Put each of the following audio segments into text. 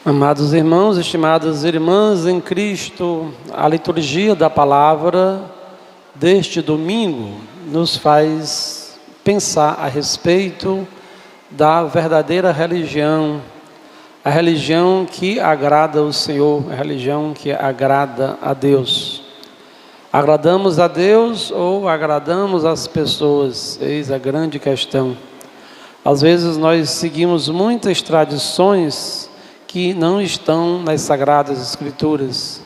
Amados irmãos, estimadas irmãs em Cristo, a liturgia da palavra deste domingo nos faz pensar a respeito da verdadeira religião, a religião que agrada ao Senhor, a religião que agrada a Deus. Agradamos a Deus ou agradamos as pessoas? Eis a grande questão. Às vezes nós seguimos muitas tradições que não estão nas Sagradas Escrituras,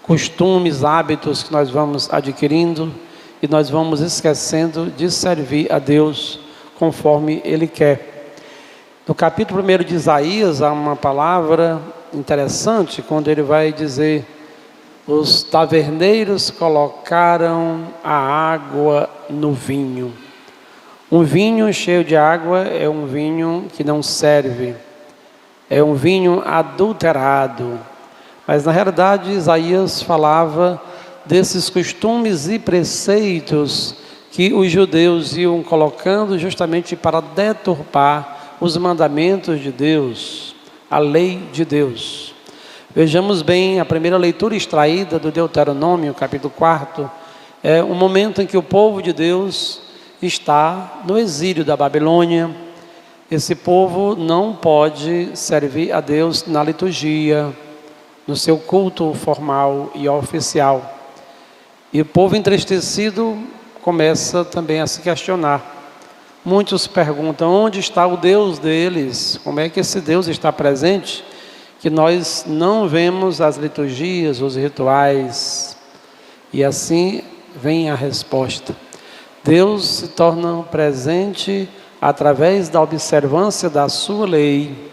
costumes, hábitos que nós vamos adquirindo e nós vamos esquecendo de servir a Deus conforme Ele quer. No capítulo 1 de Isaías há uma palavra interessante, quando ele vai dizer: os taverneiros colocaram a água no vinho. Um vinho cheio de água é um vinho que não serve, é um vinho adulterado. Mas na realidade Isaías falava desses costumes e preceitos que os judeus iam colocando justamente para deturpar os mandamentos de Deus, a lei de Deus. Vejamos bem, a primeira leitura extraída do Deuteronômio, capítulo 4, é um momento em que o povo de Deus está no exílio da Babilônia. Esse povo não pode servir a Deus na liturgia, no seu culto formal e oficial. E o povo entristecido começa também a se questionar. Muitos perguntam: onde está o Deus deles? Como é que esse Deus está presente, que nós não vemos as liturgias, os rituais? E assim vem a resposta. Deus se torna presente através da observância da sua lei.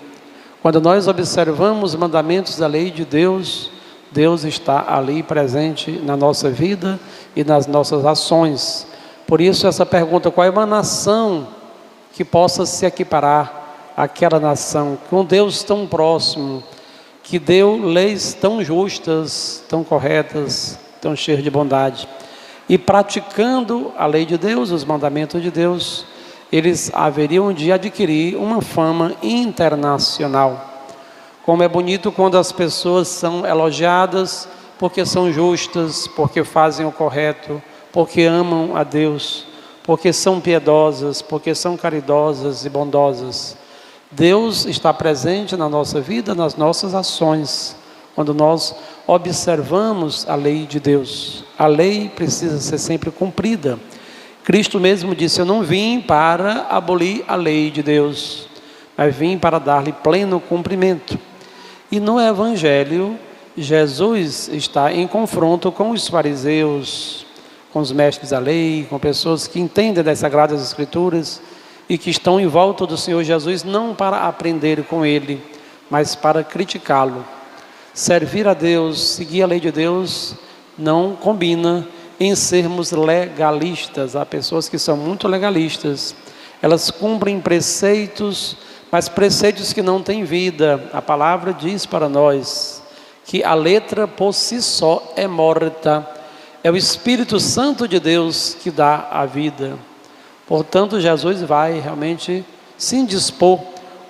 Quando nós observamos os mandamentos da lei de Deus, Deus está ali presente na nossa vida e nas nossas ações. Por isso essa pergunta: qual é uma nação que possa se equiparar àquela nação, com Deus tão próximo, que deu leis tão justas, tão corretas, tão cheias de bondade? E praticando a lei de Deus, os mandamentos de Deus, eles haveriam de adquirir uma fama internacional. Como é bonito quando as pessoas são elogiadas porque são justas, porque fazem o correto, porque amam a Deus, porque são piedosas, porque são caridosas e bondosas. Deus está presente na nossa vida, nas nossas ações, quando nós observamos a lei de Deus. A lei precisa ser sempre cumprida. Cristo mesmo disse: eu não vim para abolir a lei de Deus, mas vim para dar-lhe pleno cumprimento. E no Evangelho, Jesus está em confronto com os fariseus, com os mestres da lei, com pessoas que entendem das Sagradas Escrituras e que estão em volta do Senhor Jesus, não para aprender com Ele, mas para criticá-lo. Servir a Deus, seguir a lei de Deus, não combina em sermos legalistas. Há pessoas que são muito legalistas, elas cumprem preceitos, mas preceitos que não têm vida. A palavra diz para nós que a letra por si só é morta, é o Espírito Santo de Deus que dá a vida. Portanto, Jesus vai realmente se indispor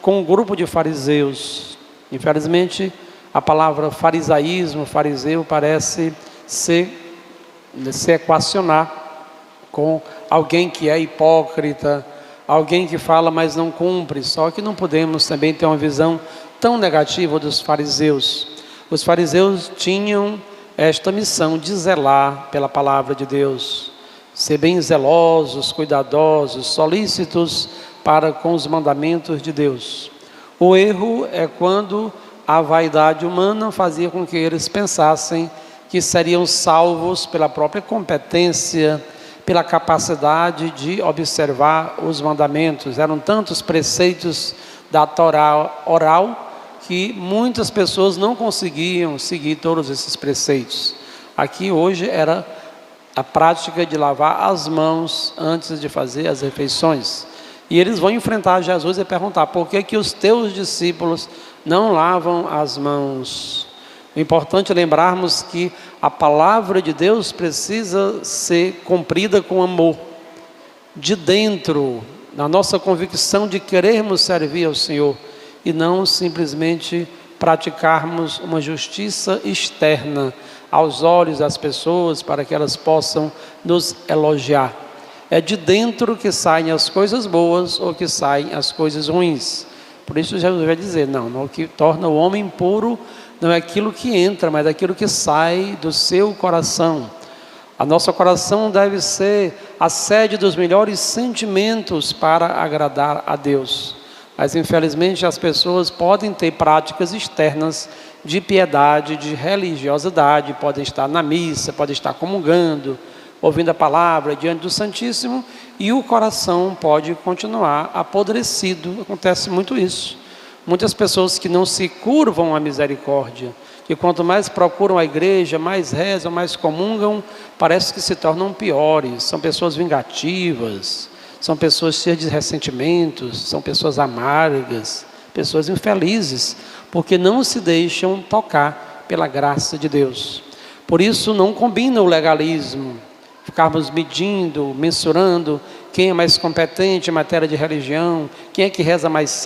com um grupo de fariseus. Infelizmente, a palavra farisaísmo, fariseu, parece se equacionar com alguém que é hipócrita, alguém que fala mas não cumpre. Só que não podemos também ter uma visão tão negativa dos fariseus. Os fariseus tinham esta missão de zelar pela palavra de Deus, ser bem zelosos, cuidadosos, solícitos para com os mandamentos de Deus. O erro é quando a vaidade humana fazia com que eles pensassem que seriam salvos pela própria competência, pela capacidade de observar os mandamentos. Eram tantos preceitos da Torá oral que muitas pessoas não conseguiam seguir todos esses preceitos. Aqui hoje era a prática de lavar as mãos antes de fazer as refeições. E eles vão enfrentar Jesus e perguntar: por que os teus discípulos não lavam as mãos? O importante é lembrarmos que a palavra de Deus precisa ser cumprida com amor, de dentro, na nossa convicção de querermos servir ao Senhor, e não simplesmente praticarmos uma justiça externa aos olhos das pessoas para que elas possam nos elogiar. É de dentro que saem as coisas boas ou que saem as coisas ruins. Por isso Jesus vai dizer, não, o que torna o homem puro não é aquilo que entra, mas aquilo que sai do seu coração. A nosso coração deve ser a sede dos melhores sentimentos para agradar a Deus. Mas infelizmente as pessoas podem ter práticas externas de piedade, de religiosidade, podem estar na missa, podem estar comungando, ouvindo a palavra diante do Santíssimo, e o coração pode continuar apodrecido. Acontece muito isso. Muitas pessoas que não se curvam à misericórdia, que quanto mais procuram a igreja, mais rezam, mais comungam, parece que se tornam piores. São pessoas vingativas, são pessoas cheias de ressentimentos, são pessoas amargas, pessoas infelizes, porque não se deixam tocar pela graça de Deus. Por isso não combina o legalismo, ficarmos medindo, mensurando quem é mais competente em matéria de religião, quem é que reza mais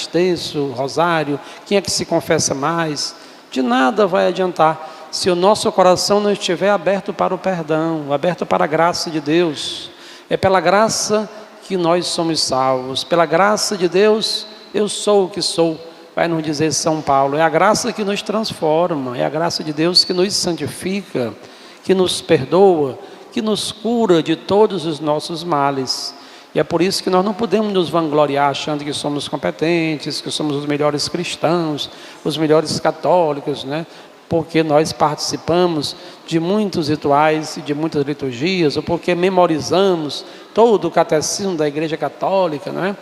terço, rosário, quem é que se confessa mais. De nada vai adiantar se o nosso coração não estiver aberto para o perdão, aberto para a graça de Deus. É pela graça que nós somos salvos, pela graça de Deus eu sou o que sou, vai nos dizer São Paulo. É a graça que nos transforma, é a graça de Deus que nos santifica, que nos perdoa, que nos cura de todos os nossos males. E é por isso que nós não podemos nos vangloriar achando que somos competentes, que somos os melhores cristãos, os melhores católicos, né? Porque nós participamos de muitos rituais e de muitas liturgias, ou porque memorizamos todo o catecismo da Igreja Católica, né?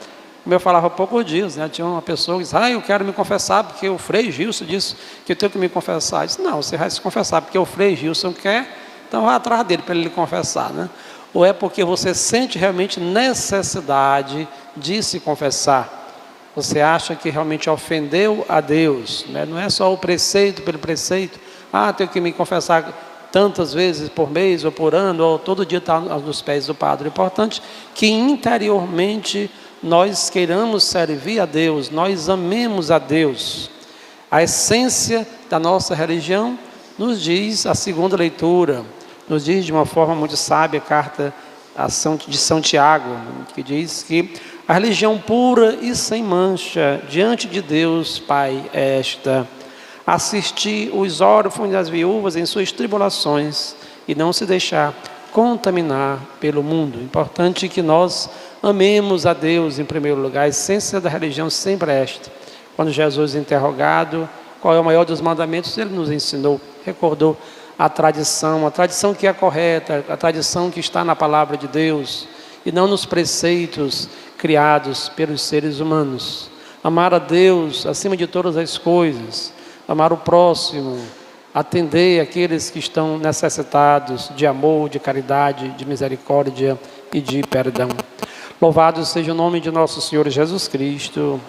Como eu falava há poucos dias, né? Tinha uma pessoa que disse, eu quero me confessar porque o Frei Gilson disse que eu tenho que me confessar. Eu disse, não, você vai se confessar porque o Frei Gilson quer, então vai atrás dele para ele lhe confessar, né? Ou é porque você sente realmente necessidade de se confessar. Você acha que realmente ofendeu a Deus, né? Não é só o preceito pelo preceito. Tenho que me confessar tantas vezes por mês ou por ano, ou todo dia estar nos pés do padre. O importante é que interiormente nós queiramos servir a Deus, nós amemos a Deus. A essência da nossa religião nos diz a segunda leitura, nos diz de uma forma muito sábia a carta de São Tiago, que diz que a religião pura e sem mancha diante de Deus Pai é esta: assistir os órfãos e as viúvas em suas tribulações e não se deixar contaminar pelo mundo. Importante que nós amemos a Deus em primeiro lugar. A essência da religião sempre é esta. Quando Jesus interrogado qual é o maior dos mandamentos, ele nos ensinou, recordou a tradição que é correta, a tradição que está na palavra de Deus e não nos preceitos criados pelos seres humanos. Amar a Deus acima de todas as coisas, amar o próximo, atender aqueles que estão necessitados de amor, de caridade, de misericórdia e de perdão. Louvado seja o nome de nosso Senhor Jesus Cristo.